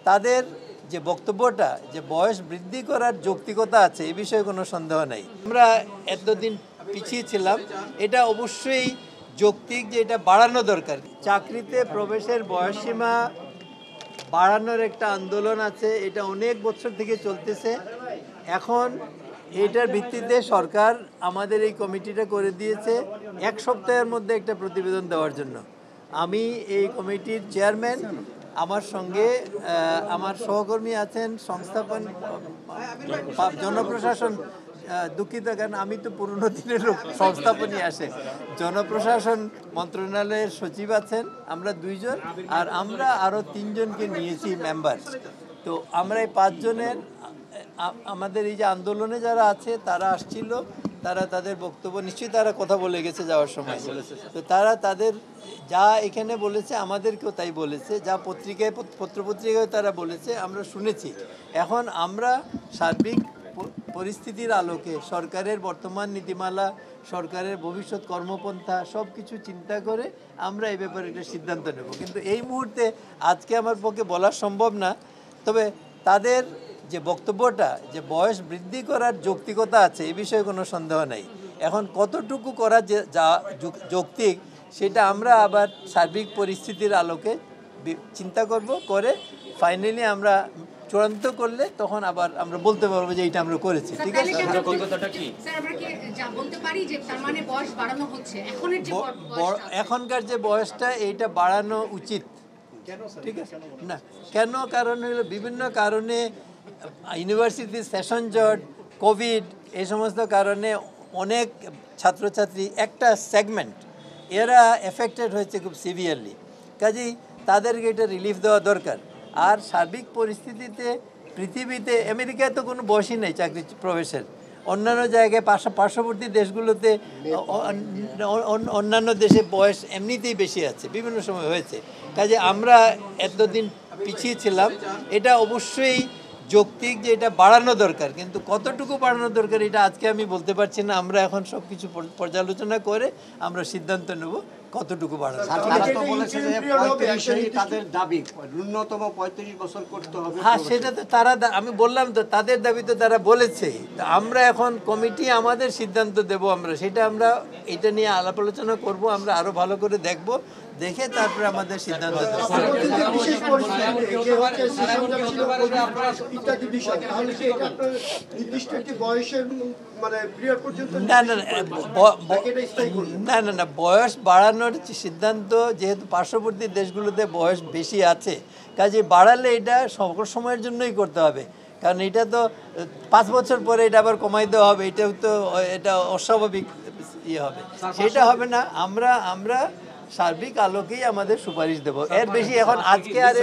তাদের যে বক্তব্যটা যে বয়স বৃদ্ধি করার যৌক্তিকতা আছে এই বিষয়ে কোনো সন্দেহ নেই। আমরা এতদিন পিছিয়ে ছিলাম, এটা অবশ্যই যৌক্তিক যে এটা বাড়ানো দরকার। চাকরিতে প্রবেশের বয়সসীমা বাড়ানোর একটা আন্দোলন আছে, এটা অনেক বছর থেকে চলতেছে। এখন এইটার ভিত্তিতে সরকার আমাদের এই কমিটিটা করে দিয়েছে 1 সপ্তাহের মধ্যে একটা প্রতিবেদন দেওয়ার জন্য। আমি এই কমিটির চেয়ারম্যান, আমার সঙ্গে আমার সহকর্মী আছেন সংস্থাপন জনপ্রশাসন, দুঃখিত কারণ আমি তো পুরনো দিনের লোক, সংস্থাপনই আসে, জনপ্রশাসন মন্ত্রণালয়ের সচিব আছেন, আমরা 2 জন, আর আমরা আরও 3 জনকে নিয়েছি মেম্বার। তো আমরা এই 5 জনের আমাদের এই যে আন্দোলনে যারা আছে তারা আসছিল, তারা তাদের বক্তব্য নিশ্চয়ই তারা কথা বলে গেছে যাওয়ার সময়, তো তারা তাদের যা এখানে বলেছে আমাদেরকেও তাই বলেছে, যা পত্রিকায় পত্রপত্রিকায় তারা বলেছে আমরা শুনেছি। এখন আমরা সার্বিক পরিস্থিতির আলোকে সরকারের বর্তমান নীতিমালা, সরকারের ভবিষ্যৎ কর্মপন্থা সব কিছু চিন্তা করে আমরা এই ব্যাপারে একটা সিদ্ধান্ত নেব। কিন্তু এই মুহূর্তে আজকে আমার পক্ষে বলা সম্ভব না। তবে তাদের যে বক্তব্যটা যে বয়স বৃদ্ধি করার যৌক্তিকতা আছে এই বিষয়ে কোনো সন্দেহ নেই। এখন কতটুকু করা যে যা যৌক্তিক সেটা আমরা আবার সার্বিক পরিস্থিতির আলোকে চিন্তা করব, করে ফাইনালি আমরা চূড়ান্ত করলে তখন আবার আমরা বলতে পারবো যে এইটা আমরা করেছি। ঠিক আছে, এখনকার যে বয়সটা এইটা বাড়ানো উচিত। ঠিক আছে না, কেন? কারণ হলো বিভিন্ন কারণে, ইউনিভার্সিটি সেশন জট, কোভিড, এই সমস্ত কারণে অনেক ছাত্রছাত্রী একটা সেগমেন্ট এরা এফেক্টেড হয়েছে খুব সিভিয়ারলি। কাজেই তাদেরকে এটা রিলিফ দেওয়া দরকার। আর সার্বিক পরিস্থিতিতে পৃথিবীতে, আমেরিকায় তো কোনো বয়সই নেই চাকরি প্রবেশের, অন্যান্য জায়গায় পার্শ্ববর্তী দেশগুলোতে, অন্যান্য দেশে বয়স এমনিতেই বেশি আছে, বিভিন্ন সময় হয়েছে। কাজে আমরা এতদিন পিছিয়ে ছিলাম, এটা অবশ্যই যৌক্তিক যে এটা বাড়ানো দরকার, কিন্তু কতটুকু বাড়ানো দরকার এটা আজকে আমি বলতে পারছি না। আমরা এখন সব কিছু পর্যালোচনা করে আমরা সিদ্ধান্ত নেব কতটুকু বাড়ানো। হ্যাঁ, সেটা তো তারা, আমি বললাম তো তাদের দাবি তো তারা বলেছে। আমরা এখন কমিটি আমাদের সিদ্ধান্ত দেব, আমরা সেটা আমরা এটা নিয়ে আলাপ আলোচনা করবো, আমরা আরো ভালো করে দেখব, দেখে তারপরে আমাদের সিদ্ধান্ত দেব। না না না, বয়স বাড়ানোর সিদ্ধান্ত যেহেতু পার্শ্ববর্তী দেশগুলোতে বয়স বেশি আছে, কাজে বাড়ালে এটা সকল সময়ের জন্যই করতে হবে। কারণ এটা তো 5 বছর পরে এটা আবার কমাই দেওয়া হবে, এটাও তো এটা অস্বাভাবিক ইয়ে হবে, সেটা হবে না। আমরা সার্বিক আলোকেই আমাদের সুপারিশ দেব, এর বেশি এখন আজকে আর